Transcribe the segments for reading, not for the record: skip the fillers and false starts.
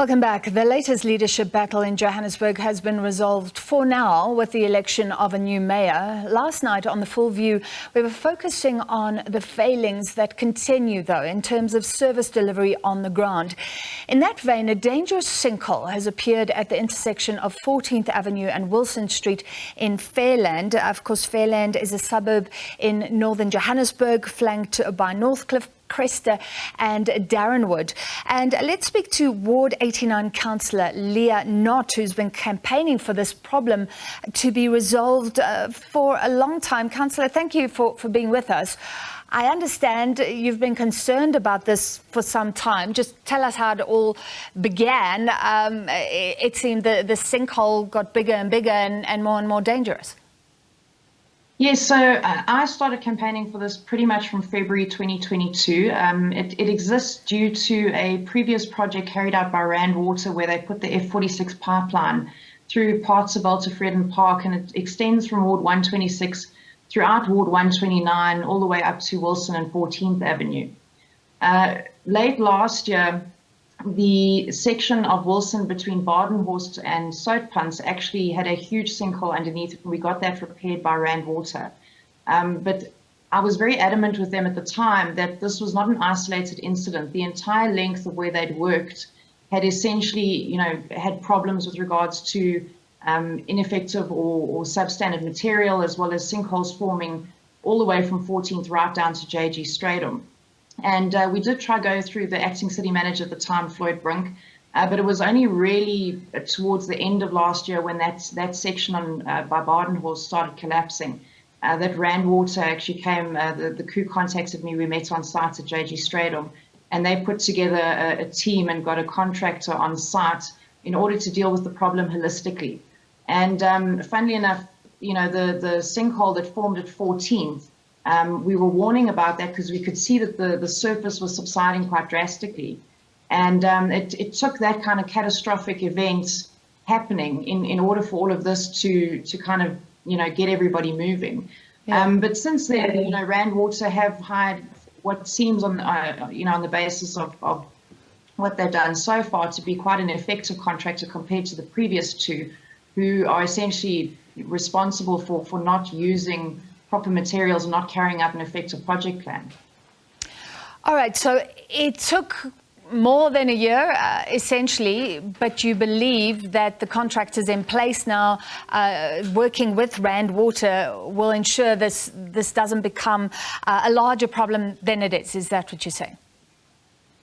Welcome back. The latest leadership battle in Johannesburg has been resolved for now with the election of a new mayor. Last night on the Fullview, we were focusing on the failings that continue, though, in terms of service delivery on the ground. In that vein, a dangerous sinkhole has appeared at the intersection of 14th Avenue and Wilson Street in Fairland. Of course, Fairland is a suburb in northern Johannesburg, flanked by Northcliffe, Cresta and Darrenwood. And let's speak to Ward 89 councillor Leah Knott, who's been campaigning for this problem to be resolved for a long time. Councillor, thank you for being with us. I understand you've been concerned about this for some time. Just tell us how it all began. It seemed the sinkhole got bigger and bigger and more dangerous. Yes, so I started campaigning for this pretty much from February 2022. It exists due to a previous project carried out by Rand Water where they put the F46 pipeline through parts of Freden Park, and it extends from Ward 126 throughout Ward 129 all the way up to Wilson and 14th Avenue. Late last year, the section of Wilson between Badenhorst and Soutpans actually had a huge sinkhole underneath it, and we got that repaired by Rand Water. But I was very adamant with them at the time that this was not an isolated incident. The entire length of where they'd worked had essentially, had problems with regards to ineffective or substandard material, as well as sinkholes forming all the way from 14th right down to JG Stratum. And we did try go through the acting city manager at the time, Floyd Brink, but it was only really towards the end of last year when that section on by Badenhorst started collapsing, that Rand Water actually came, the crew contacted me, we met on site at JG Stratum, and they put together a team and got a contractor on site in order to deal with the problem holistically. And funnily enough, the sinkhole that formed at 14th, we were warning about that because we could see that the surface was subsiding quite drastically. And it took that kind of catastrophic event happening in order for all of this to kind of, get everybody moving. Yeah. But since then, Rand Water have hired what seems on, on the basis of what they've done so far to be quite an effective contractor compared to the previous two, who are essentially responsible for not using proper materials and not carrying out an effective project plan. All right, so it took more than a year, essentially, but you believe that the contractors in place now, working with Rand Water, will ensure this doesn't become a larger problem than it is. Is that what you're saying?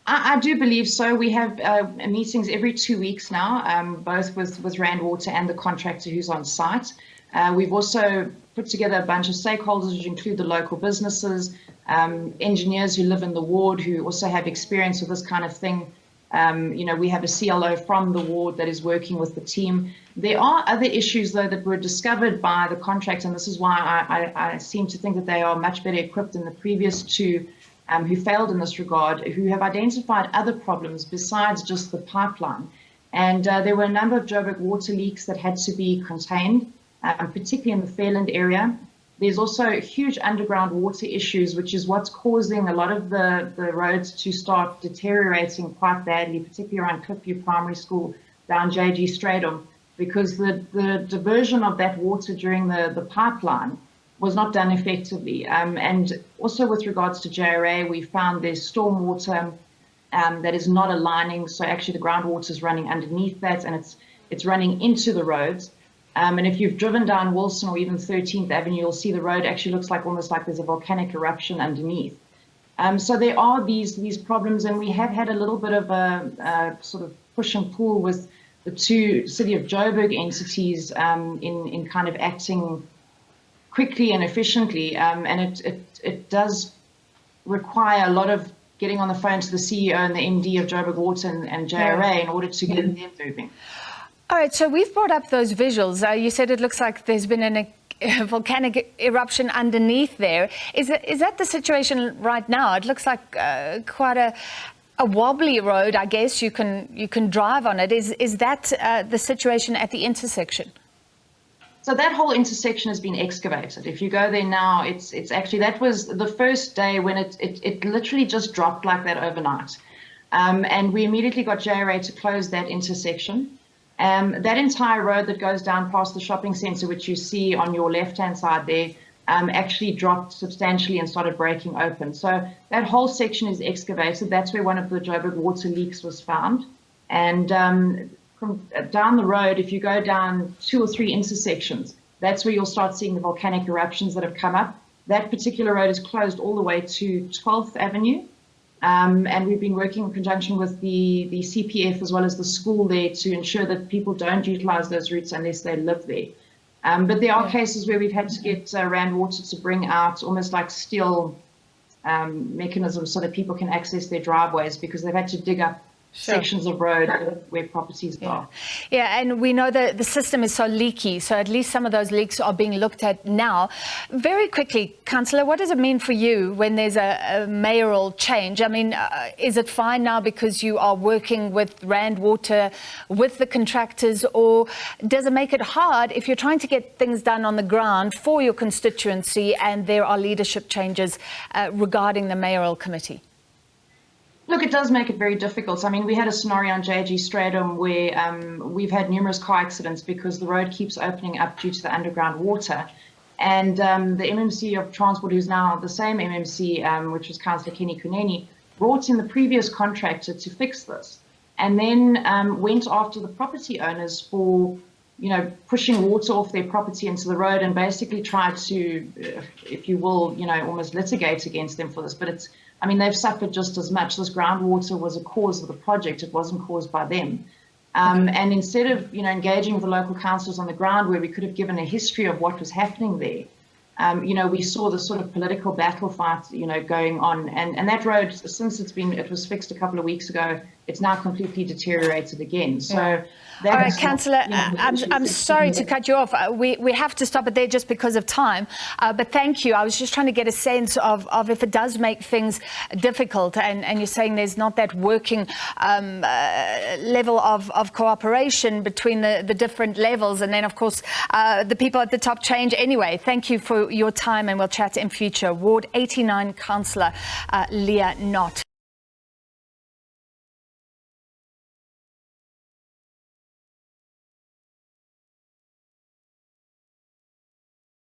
I do believe so. We have meetings every 2 weeks now, both with Rand Water and the contractor who's on site. We've also put together a bunch of stakeholders, which include the local businesses, engineers who live in the ward who also have experience with this kind of thing. We have a CLO from the ward that is working with the team. There are other issues, though, that were discovered by the contractor, and this is why I seem to think that they are much better equipped than the previous two who failed in this regard, who have identified other problems besides just the pipeline. And there were a number of Joburg water leaks that had to be contained, particularly in the Fairland area. There's also huge underground water issues, which is what's causing a lot of the roads to start deteriorating quite badly, particularly around Cliffview Primary School, down JG Stratum, because the diversion of that water during the pipeline was not done effectively. And also with regards to JRA, we found there's stormwater that is not aligning. So actually the groundwater is running underneath that, and it's running into the roads. And if you've driven down Wilson or even 13th Avenue, you'll see the road actually looks like almost like there's a volcanic eruption underneath. So there are these problems, and we have had a little bit of a sort of push and pull with the two City of Joburg entities in kind of acting quickly and efficiently. And it does require a lot of getting on the phone to the CEO and the MD of Joburg Water and JRA in order to get them moving. All right, so we've brought up those visuals. You said it looks like there's been a volcanic eruption underneath there. Is that the situation right now? It looks like quite a wobbly road, I guess. You can drive on it. Is that the situation at the intersection? So that whole intersection has been excavated. If you go there now, it's actually, that was the first day when it literally just dropped like that overnight. And we immediately got JRA to close that intersection. That entire road that goes down past the shopping centre, which you see on your left-hand side there, actually dropped substantially and started breaking open. So that whole section is excavated. That's where one of the Joburg water leaks was found. And from down the road, if you go down 2 or 3 intersections, that's where you'll start seeing the volcanic eruptions that have come up. That particular road is closed all the way to 12th Avenue. And we've been working in conjunction with the CPF as well as the school there to ensure that people don't utilize those routes unless they live there. But there are cases where we've had to get Rand Water to bring out almost like steel mechanisms so that people can access their driveways because they've had to dig up sections of road where properties are. Yeah, and we know that the system is so leaky, so at least some of those leaks are being looked at now. Very quickly, Councillor, what does it mean for you when there's a mayoral change? I mean, is it fine now because you are working with Rand Water, with the contractors, or does it make it hard if you're trying to get things done on the ground for your constituency and there are leadership changes regarding the mayoral committee? Look, it does make it very difficult. I mean, we had a scenario on JG Stratum where we've had numerous car accidents because the road keeps opening up due to the underground water. And the MMC of Transport, who's now the same MMC, which was Councillor Kenny Kuneni, brought in the previous contractor to fix this. And then went after the property owners for, pushing water off their property into the road and basically tried to, if you will, almost litigate against them for this. But they've suffered just as much. This groundwater was a cause of the project. It wasn't caused by them. And instead of, engaging with the local councils on the ground where we could have given a history of what was happening there, we saw the sort of political battle fight, going on. And that road, since it was fixed a couple of weeks ago, it's now completely deteriorated again. So. All right, Councillor, I'm sorry to cut you off. We have to stop it there just because of time. But thank you. I was just trying to get a sense of if it does make things difficult. And you're saying there's not that working level of cooperation between the different levels. And then, of course, the people at the top change anyway. Thank you for your time and we'll chat in future. Ward 89 Councillor Leah Knott.